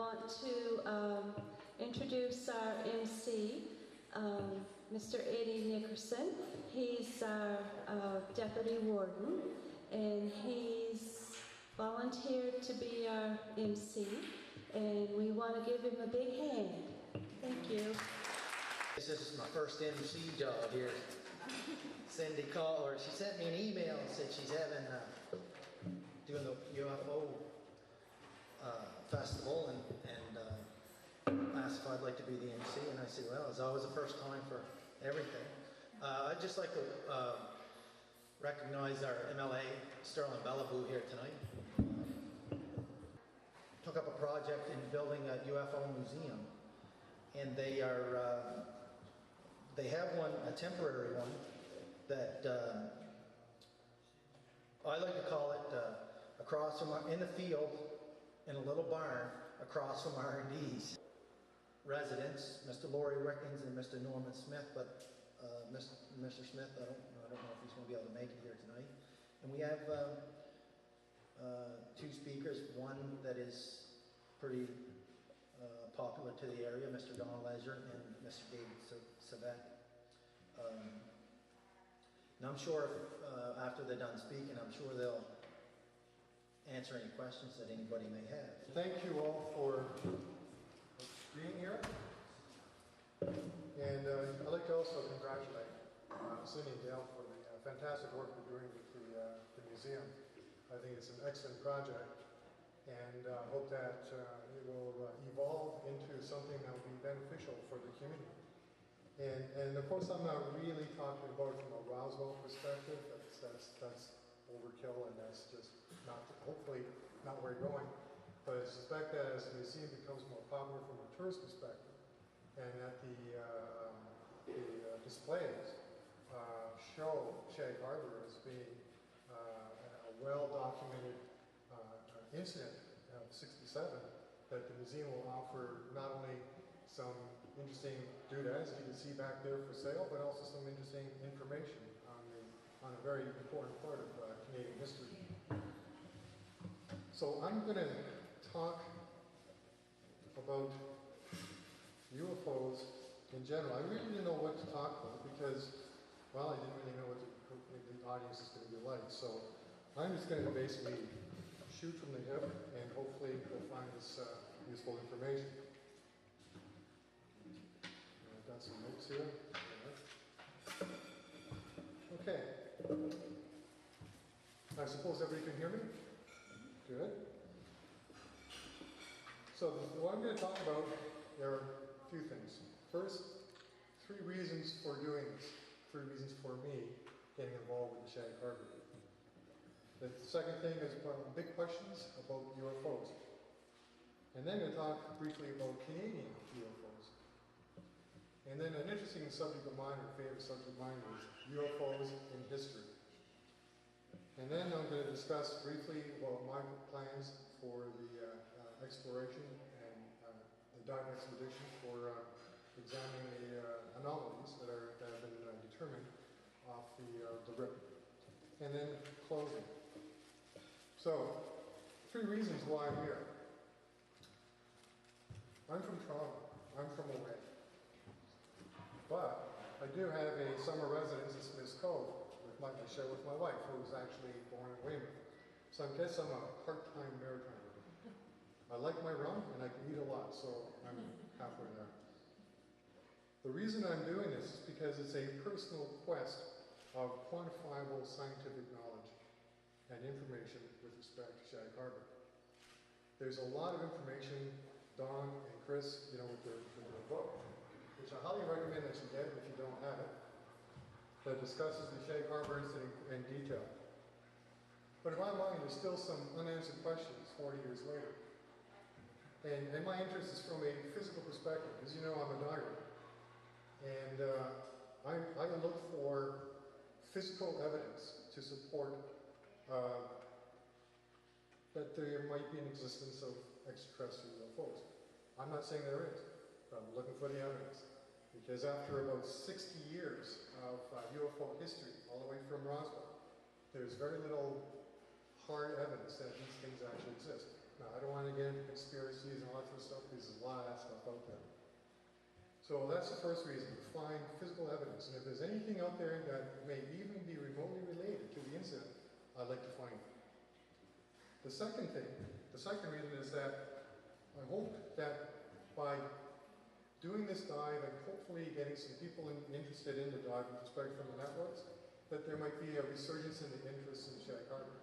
want to introduce our MC, Mr. Eddie Nickerson. He's our deputy warden, and he's volunteered to be our MC, and we want to give him a big hand. Thank you. This is my first MC job here. Cindy called, or she sent me an email and said she's having doing the UFO festival, and asked if I'd like to be the MC, and I said, well, it's always the first time for everything. I'd just like to recognize our MLA, Sterling Bellaboo, here tonight. Took up a project in building a UFO museum, and they have one, a temporary one, that I like to call it across from in the field in a little barn across from R&D's residents, Mr. Laurie Rickens and Mr. Norman Smith, but Mr. Smith, I don't know if he's going to be able to make it here tonight. And we have two speakers, one that is pretty popular to the area, Mr. Don Leisure and Mr. David Savet. And I'm sure after they're done speaking, I'm sure they'll answer any questions that anybody may have. Thank you all for being here. And I'd like to also congratulate Cindy and Dale for the fantastic work they're doing with the museum. I think it's an excellent project, and hope that it will evolve into something that will be beneficial for the community. And of course, I'm not really talking about it from a Roswell perspective. That's overkill, and that's just not, hopefully not where you're going. But I suspect that as the museum becomes more popular from a tourist perspective, and that the displays show Shag Harbour as being a well-documented incident of '67, that the museum will offer not only some interesting doodads you can see back there for sale, but also some interesting information on a very important part of Canadian history. So I'm going to talk about UFOs in general. I really didn't know what to talk about because, well, I didn't really know what the audience is going to be like. So I'm just going to basically shoot from the hip, and hopefully we'll find this useful information. I've got some notes here. Okay. I suppose everybody can hear me? Good. So what I'm going to talk about, there are a few things. First, 3 reasons for doing this. 3 reasons for me getting involved with the Shag Harbour. The second thing is big questions about UFOs. And then I'm going to talk briefly about Canadian UFOs. And then an interesting subject of mine, or favorite subject of mine, is UFOs in history. And then I'm going to discuss briefly about my plans for the exploration and the diving expedition for examining the anomalies that have been determined off the rip. And then closing. So, 3 reasons why I'm here. I'm from Toronto. I'm from away. But I do have a summer residence in Smith's Cove I share with my wife, who was actually born in Weymouth. So I guess I'm a part-time maritimer. I like my rum, and I can eat a lot, so I'm halfway there. The reason I'm doing this is because it's a personal quest of quantifiable scientific knowledge and information with respect to Shag Harbour. There's a lot of information, Don and Chris, with their book, which I highly recommend that you get if you don't have it, that discusses the Shag Harbour incident in detail. But in my mind, there's still some unanswered questions 40 years later. And my interest is from a physical perspective. As you know, I'm a diver. And I look for physical evidence to support that there might be an existence of extraterrestrial UFOs. I'm not saying there is, but I'm looking for the evidence. Because after about 60 years of UFO history, all the way from Roswell, there's very little hard evidence that these things actually exist. Now, I don't want to get into conspiracies and all that sort of stuff. So that's the first reason, to find physical evidence. And if there's anything out there that may even be remotely related to the incident, I'd like to find it. The second reason is that I hope that by doing this dive and hopefully getting some people interested in the dive with respect from the networks, that there might be a resurgence in the interest in Shag Harbour.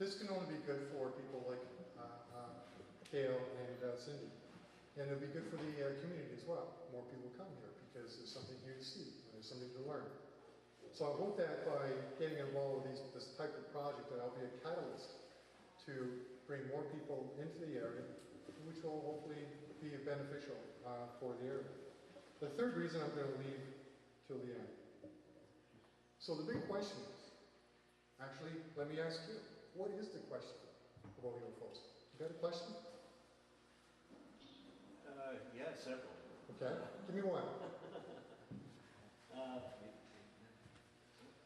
This can only be good for people like Kale and Cindy. And it'll be good for the community as well. More people come here because there's something here to see and there's something to learn. So I hope that by getting involved with this type of project, that I'll be a catalyst to bring more people into the area, which will hopefully be beneficial for the area. The third reason I'm going to leave till the end. So the big question is, actually, let me ask you, what is the question about UFOs? You got a question? Yeah, several. Okay, give me one.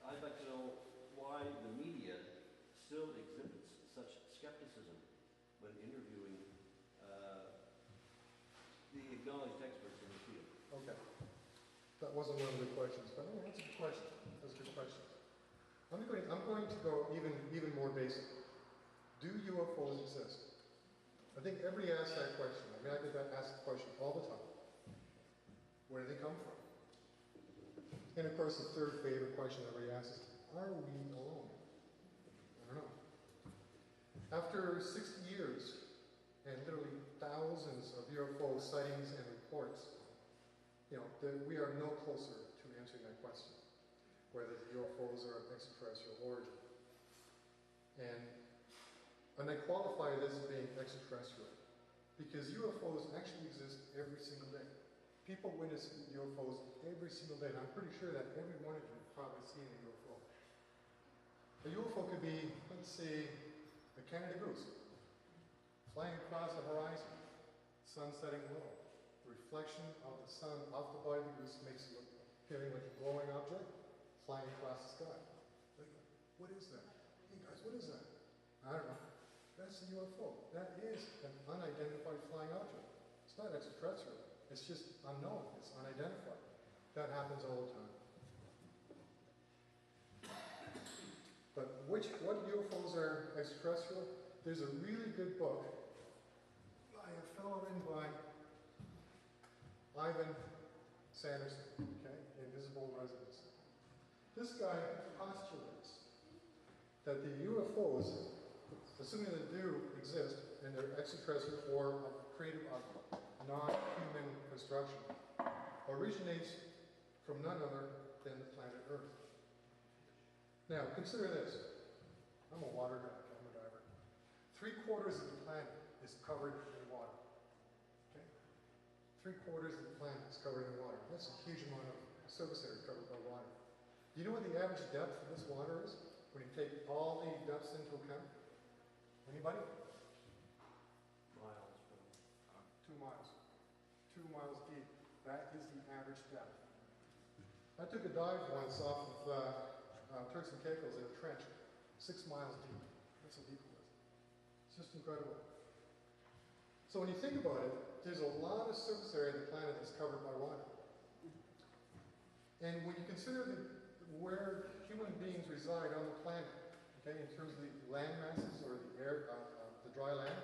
I'd like to know why the media still exhibits such skepticism when interviewing the acknowledged experts in the field. Okay. That wasn't one of the questions, but oh, that's a good question. That's a good question. I'm going to go even more basic. Do UFOs exist? I think everybody asks that question. I mean, I get that asked question all the time. Where do they come from? And of course, the third favorite question everybody asks is, are we alone? I don't know. After 60 years and literally thousands of UFO sightings and reports, you know, we are no closer to answering that question, whether the UFOs are of extraterrestrial origin. And I qualify this as being extraterrestrial because UFOs actually exist every single day. People witness UFOs every single day, and I'm pretty sure that every one of you have probably seen a UFO. A UFO could be, let's say, a Canada goose flying across the horizon, sun setting low. The reflection of the sun off the body of the goose makes it look appearing like a glowing object flying across the sky. Like, what is that? Hey guys, what is that? I don't know. That's a UFO. That is an unidentified flying object. It's not extraterrestrial. It's just unknown. It's unidentified. That happens all the time. But what UFOs are extraterrestrial? There's a really good book by a fellow written by Ivan Sanderson, okay, Invisible Resonance. This guy postulates that the UFOs, assuming they do exist, and they're extraterrestrial or created of non-human construction, originates from none other than the planet Earth. Now, consider this. I'm a water guy, I'm a diver. 3/4 of the planet is covered in water. Okay? 3/4 of the planet is covered in water. That's a huge amount of surface area covered by water. Do you know what the average depth of this water is when you take all the depths into account? Anybody? Miles. 2 miles. 2 miles deep. That is the average depth. I took a dive once off of Turks and Caicos in a trench, 6 miles deep. That's how deep it was. It's just incredible. So when you think about it, there's a lot of surface area of the planet that's covered by water. And when you consider where human beings reside on the planet, okay, in terms of the land masses or the air, the dry land,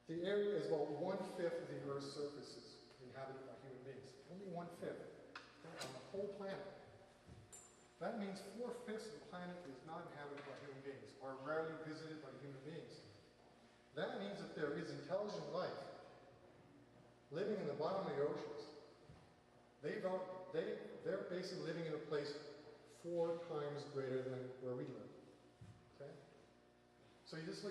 the area is about 1/5 of the Earth's surface is inhabited by human beings. Only 1/5 on the whole planet. That means 4/5 of the planet is not inhabited by human beings, or rarely visited by human beings. That means that there is intelligent life living in the bottom of the oceans. They're basically living in a place 4 times greater than where we live. Okay? So you just look